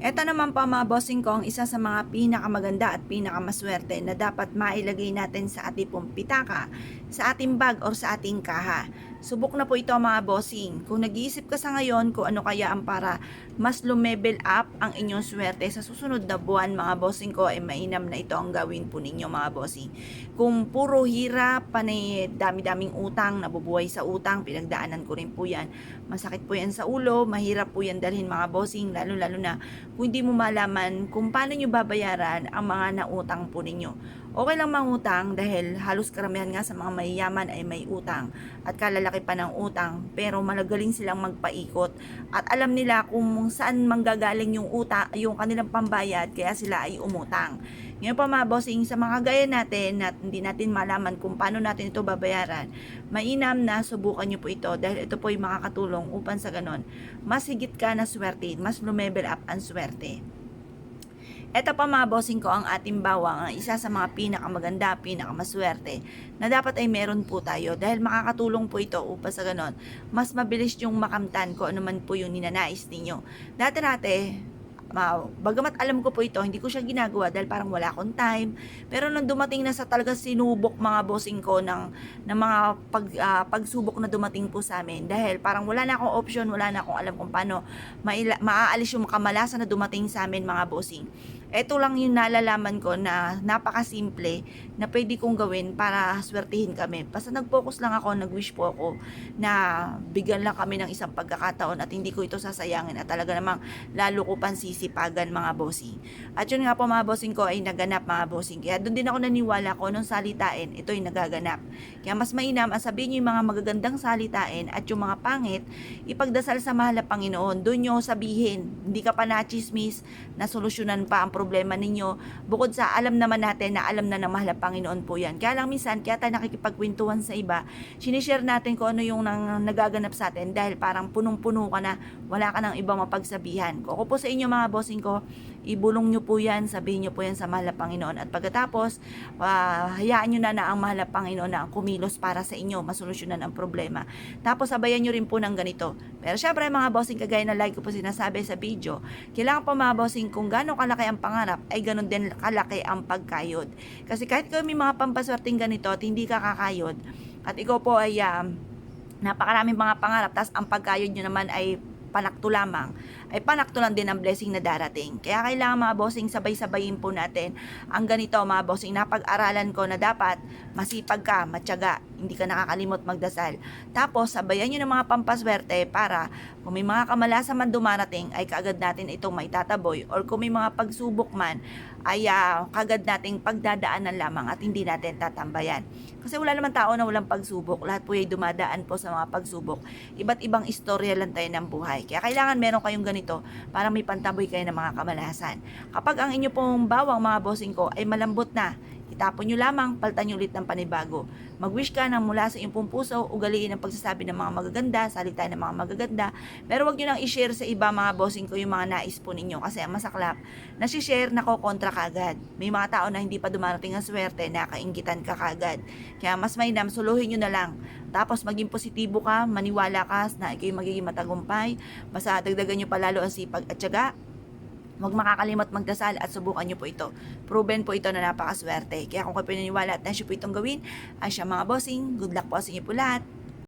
Eto naman po mga bossing ko, ang isa sa mga pinakamaganda at pinakamaswerte na dapat mailagay natin sa ating pong pitaka, sa ating bag or sa ating kaha. Subok na po ito mga bossing. Kung nag-iisip ka sa ngayon kung ano kaya ang para mas lumevel up ang inyong swerte sa susunod na buwan mga bossing ko, ay mainam na ito ang gawin po ninyo mga bossing. Kung puro hirap, panay dami-daming utang, nabubuhay sa utang, pinagdaanan ko rin po yan. Masakit po yan sa ulo, mahirap po yan dalhin mga bossing, lalo-lalo na kung hindi mo malaman kung paano nyo babayaran ang mga nautang po ninyo. Okay lang mangutang dahil halos karamihan nga sa mga mayayaman ay may utang at kalalaki pa ng utang, pero malagaling silang magpaikot at alam nila kung saan manggagaling yung utang, yung kanilang pambayad, kaya sila ay umutang. Ngayon pa mga bossing, sa mga gaya natin na hindi natin malaman kung paano natin ito babayaran, mainam na subukan nyo po ito dahil ito po ay makakatulong upang sa ganon mas higit ka na swerte, mas lumevel up ang swerte. Ito pa mga bossing ko ang ating bawang, ang isa sa mga pinakamaganda, pinakamaswerte na dapat ay meron po tayo dahil makakatulong po ito upang sa ganon mas mabilis yung makamtan ko ano man po yung ninanais ninyo. Dati-dati, bagamat alam ko po ito, hindi ko siya ginagawa dahil parang wala akong time. Pero nung dumating na sa talaga sinubok mga bossing ko ng mga pagsubok na dumating po sa amin, dahil parang wala na akong option, wala na akong alam kung paano maaalis yung kamalasan na dumating sa amin mga bossing. Ito lang yung nalalaman ko na napakasimple na pwede kong gawin para swertihin kami. Basta nag-focus lang ako, nag-wish po ako na bigyan lang kami ng isang pagkakataon at hindi ko ito sasayangin at talaga namang lalo ko pansisipagan mga bossing. At yun nga po mga bossing ko ay naganap mga bossing. Kaya doon din ako naniwala ko nung salitain, ito ay nagaganap. Kaya mas mainam ang sabihin nyo yung mga magagandang salitain at yung mga pangit, ipagdasal sa mahal na Panginoon. Doon nyo sabihin, hindi ka pa na-chismis, na solusyonan pa ang problema ninyo. Bukod sa alam naman natin na alam na ng mahal na Panginoon po yan. Kaya lang minsan, kaya tayo nakikipagkwentuhan sa iba, sinishare natin kung ano yung nagaganap sa atin dahil parang punong-puno ka na, wala ka ng ibang mapagsabihan. Kung ako po sa inyo mga bossing ko, ibulong nyo po yan, sabihin nyo po yan sa mahal na Panginoon at pagkatapos, hayaan nyo na ang mahal na Panginoon na kumilos para sa inyo, masolusyonan ang problema. Tapos sabayan nyo rin po ng ganito. Pero syempre mga bossing, kagaya na like ko po sinasabi sa video, kailangan po mga bossing kung gano'ng kalaki ang pangarap ay gano'n din kalaki ang pagkayod. Kasi kahit kayo may mga pampaswerteng ganito at hindi ka kakayod at ikaw po ay napakaraming mga pangarap tapos ang pagkayod nyo naman ay panakto lamang, ay panakto lang din ang blessing na darating. Kaya kailangan mga bossing sabay-sabayin po natin ang ganito mga bossing. Napag-aralan ko na dapat masipag ka, matyaga, hindi ka nakakalimot magdasal. Tapos sabayan nyo ng mga pampaswerte para kung may mga kamalasan man dumarating ay kaagad natin itong maitataboy, or kung may mga pagsubok man ay kaagad nating pagdadaanan lamang at hindi natin tatambayan. Kasi wala naman tao na walang pagsubok. Lahat po ay dumadaan po sa mga pagsubok. Iba't ibang istorya lang tayo ng buhay. Kaya kailangan meron kayong ganito para may pantaboy kayo ng mga kamalasan. Kapag ang inyo pong bawang mga bossing ko ay malambot na, itapon nyo lamang, palitan nyo ulit ng panibago. Mag-wish ka nang mula sa iyong pong puso, ugaliin ang pagsasabi ng mga magaganda, salita ng mga magaganda, pero wag nyo nang i-share sa iba mga bossing ko yung mga nais po ninyo kasi ang masaklap, nasi-share na ko kontra kagad. May mga tao na hindi pa dumarating ang swerte, nakainggitan ka kagad. Kaya mas mainam, suluhin nyo na lang. Tapos maging positibo ka, maniwala ka na ikaw magiging matagumpay, basta dagdagan nyo palalo ang sipag at tiyaga. Huwag makakalimot magdasal at subukan nyo po ito. Proven po ito na napakaswerte. Kaya kung kayo pinaniwala at nasyo po itong gawin, ay siya mga bossing, good luck po sa inyo po lahat.